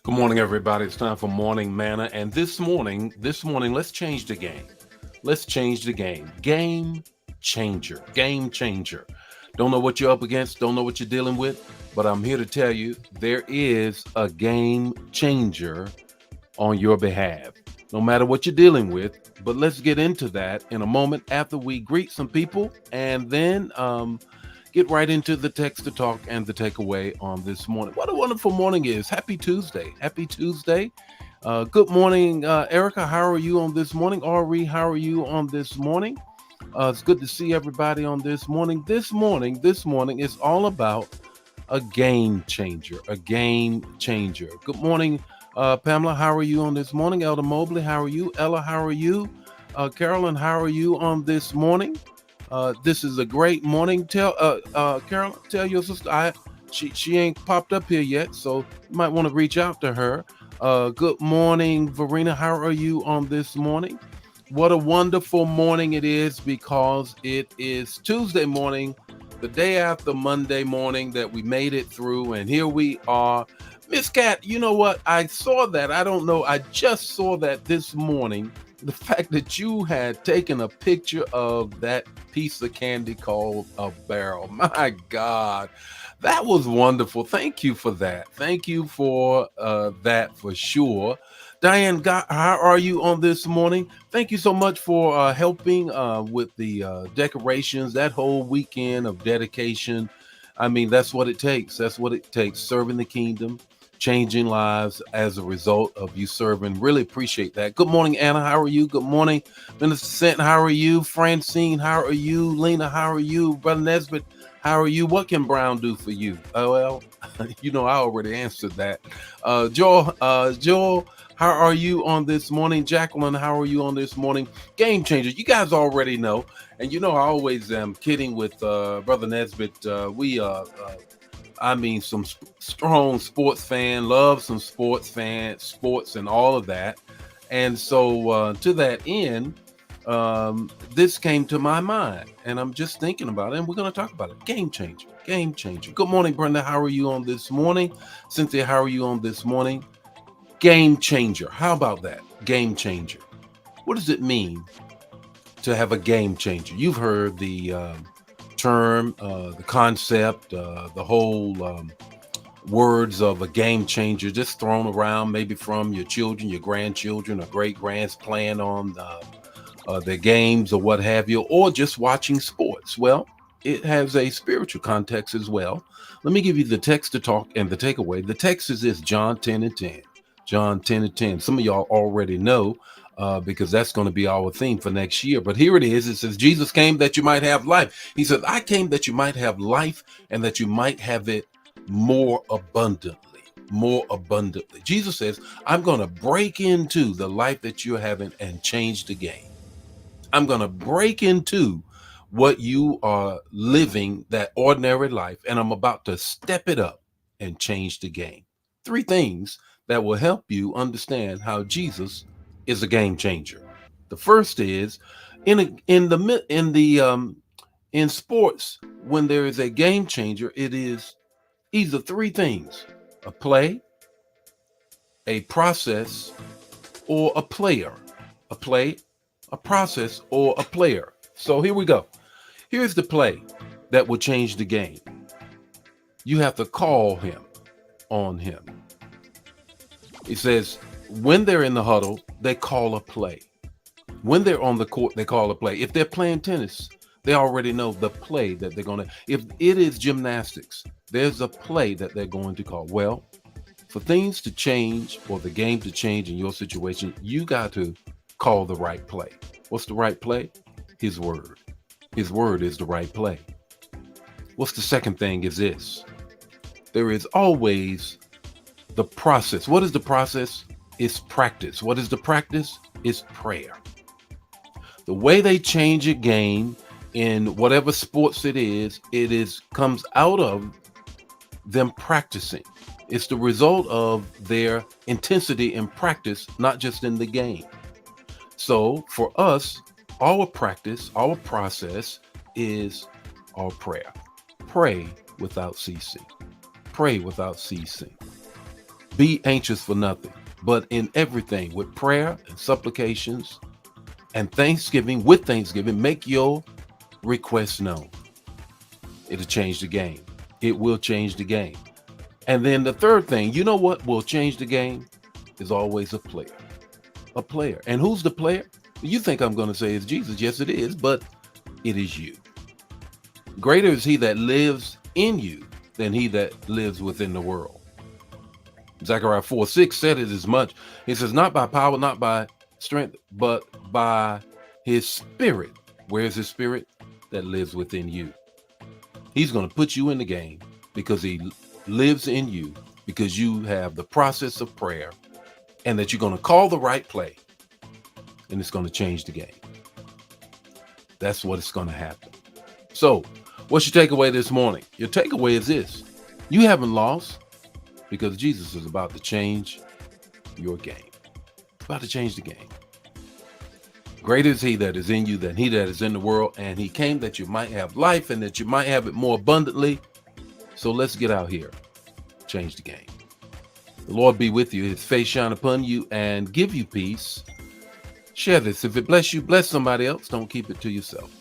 Good morning, everybody. It's time for Morning Manna. And this morning, let's change the game. Let's change the game. Game changer. Game changer. Don't know what you're up against, don't know what you're dealing with, but I'm here to tell you there is a game changer on your behalf. No matter what you're dealing with, but let's get into that in a moment after we greet some people and then get right into the text to talk and the takeaway on this morning. What a wonderful morning it is. Happy Tuesday. Happy Tuesday. Good morning, Erica. How are you on this morning? Ari, how are you on this morning? It's good to see everybody on this morning. This morning is all about a game changer. A game changer. Good morning, Pamela. How are you on this morning? Elder Mobley, how are you? Ella, how are you? Carolyn, how are you on this morning? This is a great morning. Carolyn, tell your sister she ain't popped up here yet, so you might want to reach out to her. Good morning, Verena. How are you on this morning? What a wonderful morning it is because it is Tuesday morning, the day after Monday morning that we made it through, and here we are. Miss Cat, you know what? I saw that. I don't know. I just saw that this morning. The fact that you had taken a picture of that piece of candy called a barrel. My God, that was wonderful. Thank you for that. Thank you for that for sure. Diane, how are you on this morning? Thank you so much for helping with the decorations, that whole weekend of dedication. I mean, that's what it takes. That's what it takes. Serving the kingdom, changing lives as a result of you serving. Really appreciate that. Good morning, Anna. How are you? Good morning, Minister Sent. How are you? Francine, how are you? Lena, how are you? Brother Nesbitt, how are you? What can Brown do for you? Oh, well, I already answered that. Joel, how are you on this morning? Jacqueline, how are you on this morning? Game changer. You guys already know. And I always am kidding with Brother Nesbitt. Some strong sports fan, love some sports and all of that. And so to that end, this came to my mind, and I'm just thinking about it, and we're going to talk about it. Game changer, game changer. Good morning, Brenda. How are you on this morning? Cynthia, how are you on this morning? Game changer. How about that? Game changer. What does it mean to have a game changer? You've heard the term, the concept, the whole words of a game changer just thrown around, maybe from your children, your grandchildren, or great grands playing on their games or what have you, or just watching sports. Well, it has a spiritual context as well. Let me give you the text to talk and the takeaway. The text is this: John 10 and 10. John 10 and 10. Some of y'all already know because that's going to be our theme for next year. But here it is. It says, Jesus came that you might have life. He said, I came that you might have life and that you might have it more abundantly. More abundantly. Jesus says, I'm going to break into the life that you're having and change the game. I'm going to break into what you are living, that ordinary life, and I'm about to step it up and change the game. Three things that will help you understand how Jesus is a game changer. The first is in sports, when there is a game changer, it is either three things: a play, a process, or a player. A play, a process, or a player. So here we go. Here's the play that will change the game. You have to call him on him. It says, when they're in the huddle, they call a play. When they're on the court, they call a play. If they're playing tennis, they already know the play that they're going to. If it is gymnastics, there's a play that they're going to call. Well, for things to change or the game to change in your situation, you got to call the right play. What's the right play? His word. His word is the right play. What's the second thing is this: there is always the process. What is the process? It's practice. What is the practice? It's prayer. The way they change a game in whatever sports it is comes out of them practicing. It's the result of their intensity in practice, not just in the game. So for us, our practice, our process is our prayer. Pray without ceasing. Pray without ceasing. Be anxious for nothing, but in everything with prayer and supplications and thanksgiving, with thanksgiving, make your requests known. It'll change the game. It will change the game. And then the third thing, you know what will change the game is always a player. A player. And who's the player? You think I'm going to say it's Jesus. Yes, it is, but it is you. Greater is he that lives in you than he that lives within the world. Zechariah 4:6 said it as much. It says, not by power, not by strength, but by his spirit. Where is his spirit? That lives within you. He's going to put you in the game because he lives in you, because you have the process of prayer, and that you're going to call the right play, and it's going to change the game. That's what is going to happen. So what's your takeaway this morning? Your takeaway is this: you haven't lost, because Jesus is about to change your game. About to change the game. Greater is he that is in you than he that is in the world, and he came that you might have life and that you might have it more abundantly. So let's get out here, change the game. The Lord be with you, his face shine upon you and give you peace. Share this. If it bless you, bless somebody else. Don't keep it to yourself.